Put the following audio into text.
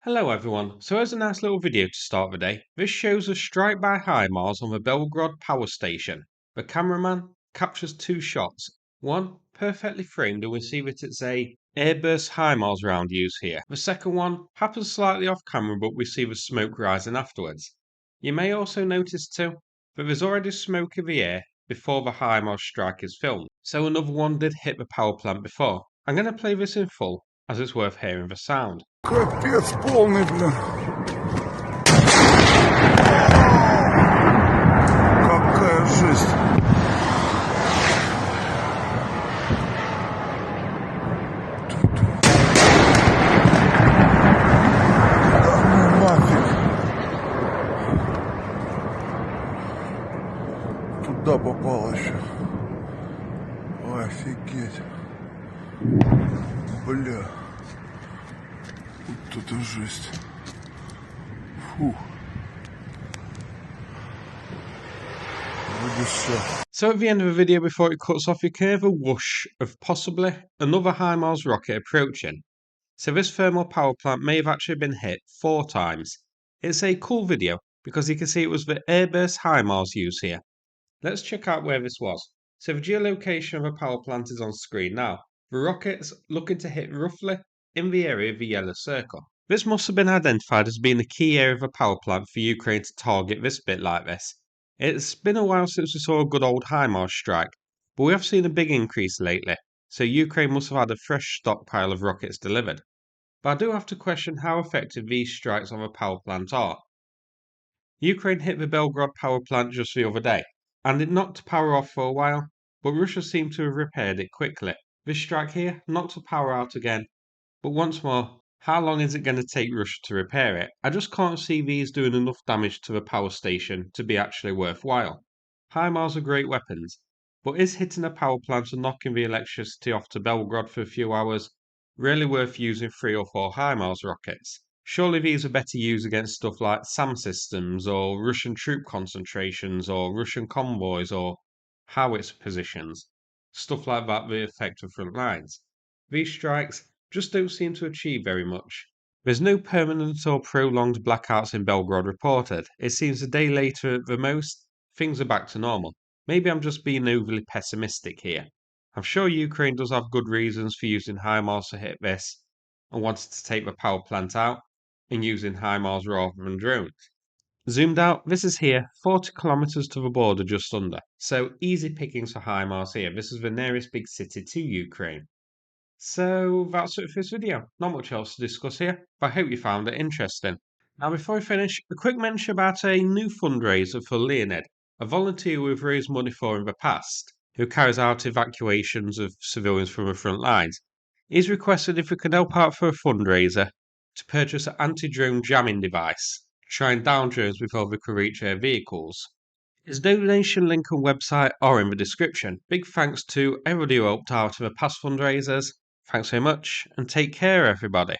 Hello everyone, so here's a nice little video to start the day. This shows a strike by HIMARS on the Belgorod power station. The cameraman captures two shots, one perfectly framed and we see that it's a Airburst HIMARS round used here. The second one happens slightly off camera but we see the smoke rising afterwards. You may also notice too that there's already smoke in the air before the HIMARS strike is filmed, so another one did hit the power plant before. I'm going to play this in full as it's worth hearing the sound. Капец полный, блин. Какая жесть. Да ну нафиг. Туда попал еще. Офигеть. Бля. Вот это жесть. Фух. Вроде все. So at the end of the video before it cuts off you can hear the whoosh of possibly another HIMARS rocket approaching. So this thermal power plant may have actually been hit 4 times. It's a cool video because you can see it was the Airburst HIMARS used here. Let's check out where this was. So the geolocation of the power plant is on screen now. The rocket's looking to hit roughly in the area of the yellow circle. This must have been identified as being the key area of a power plant for Ukraine to target this bit like this. It's been a while since we saw a good old HIMARS strike, but we have seen a big increase lately, so Ukraine must have had a fresh stockpile of rockets delivered. But I do have to question how effective these strikes on the power plant are. Ukraine hit the Belgorod power plant just the other day, and it knocked power off for a while, but Russia seemed to have repaired it quickly. This strike here knocked the power out again, but once more, how long is it going to take Russia to repair it? I just can't see these doing enough damage to the power station to be actually worthwhile. HIMARS are great weapons, but is hitting a power plant and knocking the electricity off to Belgorod for a few hours really worth using 3 or 4 HIMARS rockets? Surely these are better used against stuff like SAM systems or Russian troop concentrations or Russian convoys or howitzer positions. Stuff like that that affect the front lines. These strikes just don't seem to achieve very much. There's no permanent or prolonged blackouts in Belgorod reported. It seems a day later at the most, things are back to normal. Maybe I'm just being overly pessimistic here. I'm sure Ukraine does have good reasons for using HIMARS to hit this and wanted to take the power plant out and using HIMARS rather than drones. Zoomed out, this is here, 40 kilometers to the border just under. So easy pickings for HIMARS here. This is the nearest big city to Ukraine. So that's it for this video. Not much else to discuss here, but I hope you found it interesting. Now before we finish, a quick mention about a new fundraiser for Leonid, a volunteer we've raised money for in the past, who carries out evacuations of civilians from the front lines. He's requested if we can help out for a fundraiser to purchase an anti-drone jamming device, to try and down drones before they can reach their vehicles. His donation link and website are in the description. Big thanks to everybody who helped out in the past fundraisers. Thanks very much, and take care, everybody.